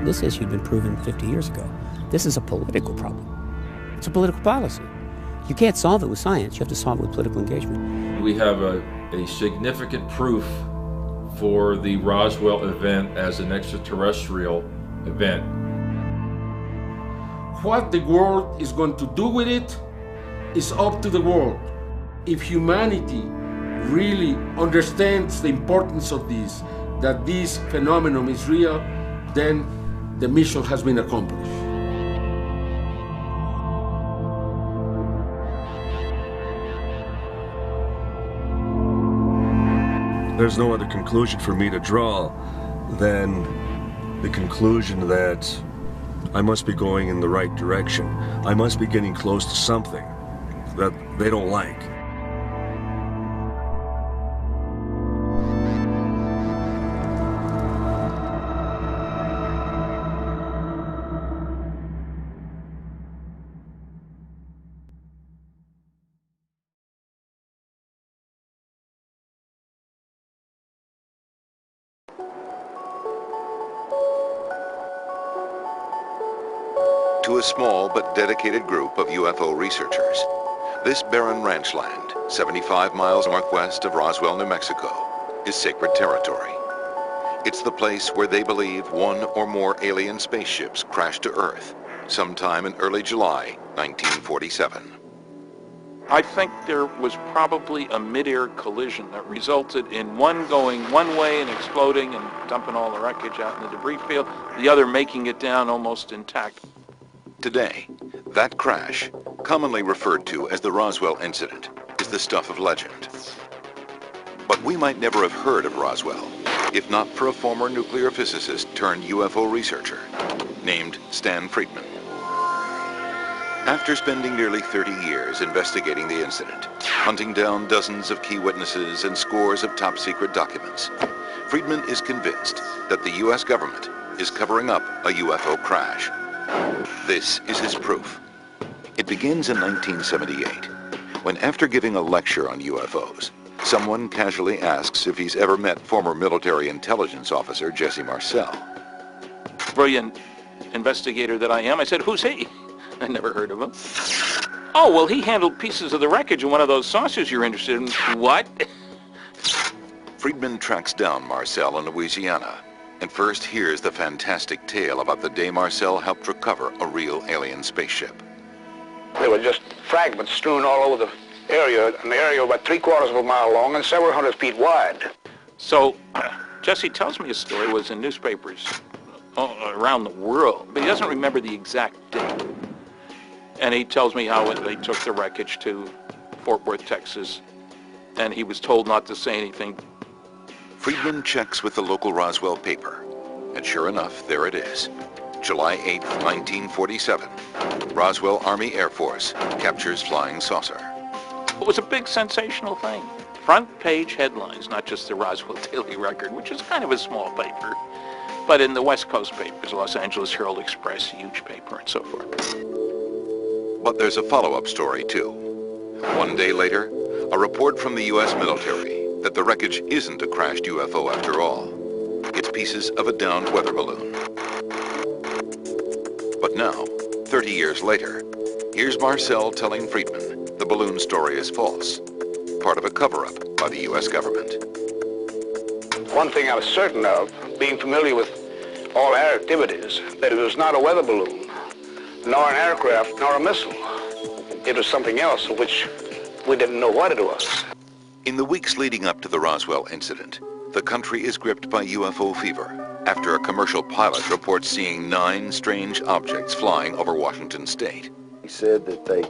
[SPEAKER 24] This issue had been proven 50 years ago. This is a political problem. It's a political policy. You can't solve it with science. You have to solve it with political engagement.
[SPEAKER 25] We have a significant proof for the Roswell event as an extraterrestrial event.
[SPEAKER 23] What the world is going to do with it is up to the world. If humanity really understands the importance of this, that this phenomenon is real, then the mission has been accomplished.
[SPEAKER 21] There's no other conclusion for me to draw than the conclusion that I must be going in the right direction. I must be getting close to something that they don't like.
[SPEAKER 26] To a small but dedicated group of UFO researchers, this barren ranch land, 75 miles northwest of Roswell, New Mexico, is sacred territory. It's the place where they believe one or more alien spaceships crashed to Earth sometime in early July 1947.
[SPEAKER 11] I think there was probably a mid-air collision that resulted in one going one way and exploding and dumping all the wreckage out in the debris field, the other making it down almost intact.
[SPEAKER 26] Today, that crash, commonly referred to as the Roswell incident, is the stuff of legend. But we might never have heard of Roswell if not for a former nuclear physicist turned UFO researcher named Stan Friedman. After spending nearly 30 years investigating the incident, hunting down dozens of key witnesses and scores of top-secret documents, Friedman is convinced that the U.S. government is covering up a UFO crash. This is his proof. It begins in 1978, when after giving a lecture on UFOs, someone casually asks if he's ever met former military intelligence officer Jesse Marcel.
[SPEAKER 11] Brilliant investigator that I am, I said, "Who's he?" I never heard of him. "Oh, well, he handled pieces of the wreckage in one of those saucers you're interested in." What?
[SPEAKER 26] Friedman tracks down Marcel in Louisiana and first hears the fantastic tale about the day Marcel helped recover a real alien spaceship.
[SPEAKER 7] There were just fragments strewn all over the area, an area about 3/4 of a mile long and several hundred feet wide.
[SPEAKER 11] So, Jesse tells me his story was in newspapers around the world, but he doesn't remember the exact date. And he tells me how they took the wreckage to Fort Worth, Texas, and he was told not to say anything.
[SPEAKER 26] Friedman checks with the local Roswell paper, and sure enough, there it is. July 8, 1947. Roswell Army Air Force captures flying saucer.
[SPEAKER 11] It was a big sensational thing. Front page headlines, not just the Roswell Daily Record, which is kind of a small paper, but in the West Coast papers, Los Angeles Herald Express, huge paper, and so forth.
[SPEAKER 26] But there's a follow-up story, too. One day later, a report from the U.S. military that the wreckage isn't a crashed UFO after all. It's pieces of a downed weather balloon. But now, 30 years later, here's Marcel telling Friedman the balloon story is false, part of a cover-up by the U.S. government.
[SPEAKER 7] One thing I was certain of, being familiar with all air activities, that it was not a weather balloon, nor an aircraft, nor a missile. It was something else, of which we didn't know what it was.
[SPEAKER 26] In the weeks leading up to the Roswell incident, the country is gripped by UFO fever after a commercial pilot reports seeing 9 strange objects flying over Washington state.
[SPEAKER 9] He said that they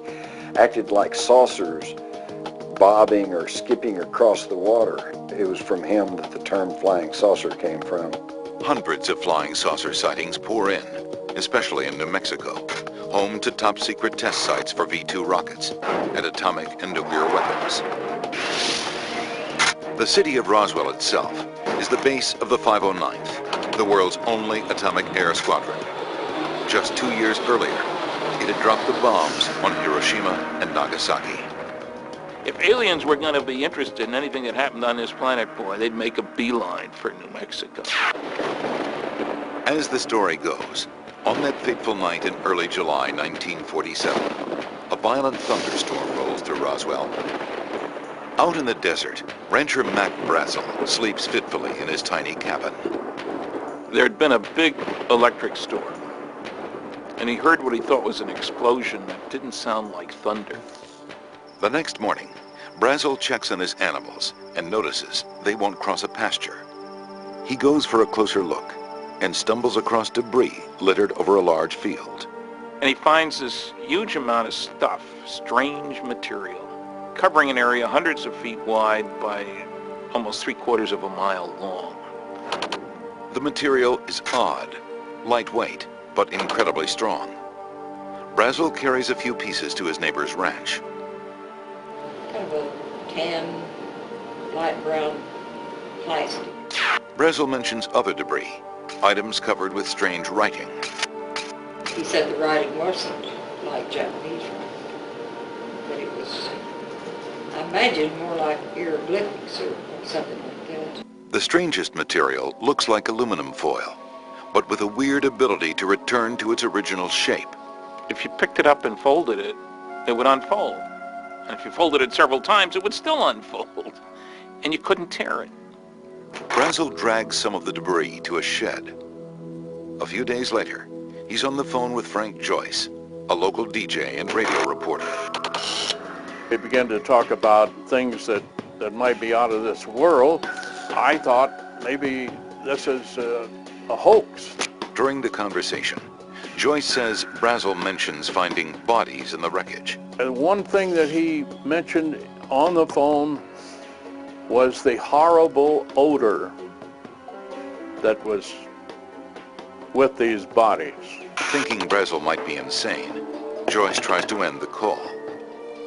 [SPEAKER 9] acted like saucers bobbing or skipping across the water. It was from him that the term flying saucer came from.
[SPEAKER 26] Hundreds of flying saucer sightings pour in, especially in New Mexico, home to top-secret test sites for V-2 rockets and atomic and nuclear weapons. The city of Roswell itself is the base of the 509th, the world's only atomic air squadron. Just 2 years earlier, it had dropped the bombs on Hiroshima and Nagasaki.
[SPEAKER 11] If aliens were going to be interested in anything that happened on this planet, boy, they'd make a beeline for New Mexico.
[SPEAKER 26] As the story goes, on that fateful night in early July 1947, a violent thunderstorm rolls through Roswell. Out in the desert, rancher Mac Brazel sleeps fitfully in his tiny cabin.
[SPEAKER 11] There'd been a big electric storm, and he heard what he thought was an explosion that didn't sound like thunder.
[SPEAKER 26] The next morning, Brazel checks on his animals and notices they won't cross a pasture. He goes for a closer look and stumbles across debris littered over a large field.
[SPEAKER 11] And he finds this huge amount of stuff, strange material, covering an area hundreds of feet wide by almost 3/4 of a mile long.
[SPEAKER 26] The material is odd, lightweight, but incredibly strong. Brazel carries a few pieces to his neighbor's ranch.
[SPEAKER 12] Kind of a tan, light brown plastic.
[SPEAKER 26] Brazel mentions other debris, items covered with strange writing.
[SPEAKER 12] He said the writing wasn't like Japanese writing, but it was, I imagine, more like hieroglyphics or something like that.
[SPEAKER 26] The strangest material looks like aluminum foil, but with a weird ability to return to its original shape.
[SPEAKER 11] If you picked it up and folded it, it would unfold. And if you folded it several times, it would still unfold. And you couldn't tear it.
[SPEAKER 26] Brazel drags some of the debris to a shed. A few days later, he's on the phone with Frank Joyce, a local DJ and radio reporter.
[SPEAKER 5] We began to talk about things that might be out of this world. I thought maybe this is a hoax.
[SPEAKER 26] During the conversation, Joyce says Brazel mentions finding bodies in the wreckage.
[SPEAKER 5] And one thing that he mentioned on the phone was the horrible odor that was with these bodies.
[SPEAKER 26] Thinking Brazel might be insane, Joyce tries to end the call.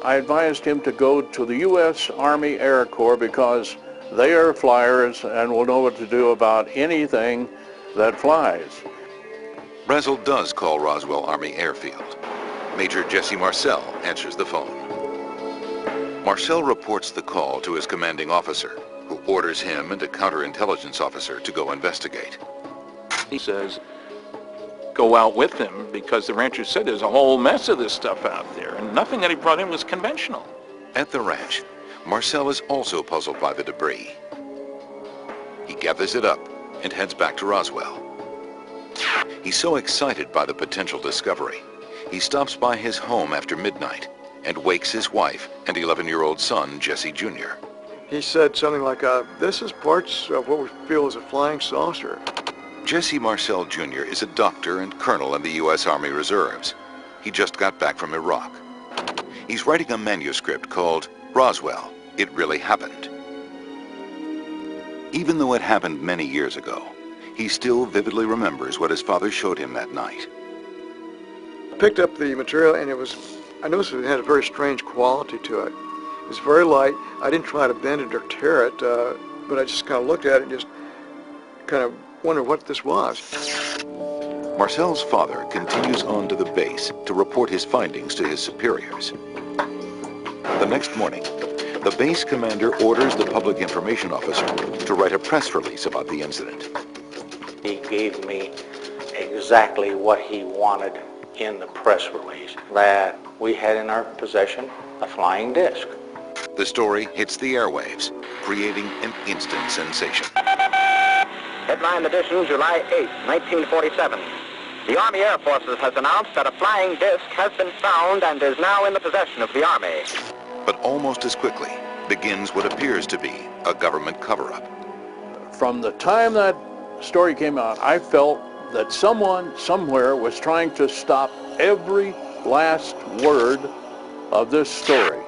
[SPEAKER 5] I advised him to go to the U.S. Army Air Corps because they are flyers and will know what to do about anything
[SPEAKER 4] that flies.
[SPEAKER 26] Brazel does call Roswell Army Airfield. Major Jesse Marcel answers the phone. Marcel reports the call to his commanding officer, who orders him and a counterintelligence officer to go investigate.
[SPEAKER 11] He says, go out with him, because the rancher said there's a whole mess of this stuff out there, and nothing that he brought in was conventional.
[SPEAKER 26] At the ranch, Marcel is also puzzled by the debris. He gathers it up and heads back to Roswell. He's so excited by the potential discovery, he stops by his home after midnight and wakes his wife and 11-year-old son, Jesse Jr.
[SPEAKER 2] He said something like, this is parts of what we feel is a flying saucer.
[SPEAKER 26] Jesse Marcel Jr. is a doctor and colonel in the U.S. Army Reserves. He just got back from Iraq. He's writing a manuscript called Roswell, It Really Happened. Even though it happened many years ago, he still vividly remembers what his father showed him that night.
[SPEAKER 2] I picked up the material and I noticed it had a very strange quality to it. It was very light. I didn't try to bend it or tear it, but I just kind of looked at it and just kind of wondered what this was.
[SPEAKER 26] Marcel's father continues on to the base to report his findings to his superiors. The next morning, the base commander orders the public information officer to write a press release about the incident.
[SPEAKER 8] He gave me exactly what he wanted in the press release, that we had in our possession a flying disc.
[SPEAKER 26] The story hits the airwaves, creating an instant sensation.
[SPEAKER 10] Headline edition, July 8, 1947. The Army Air Forces has announced that a flying disc has been found and is now in the possession of the Army.
[SPEAKER 26] But almost as quickly begins what appears to be a government cover-up.
[SPEAKER 4] From the time that story came out, I felt that someone somewhere was trying to stop every last word of this story.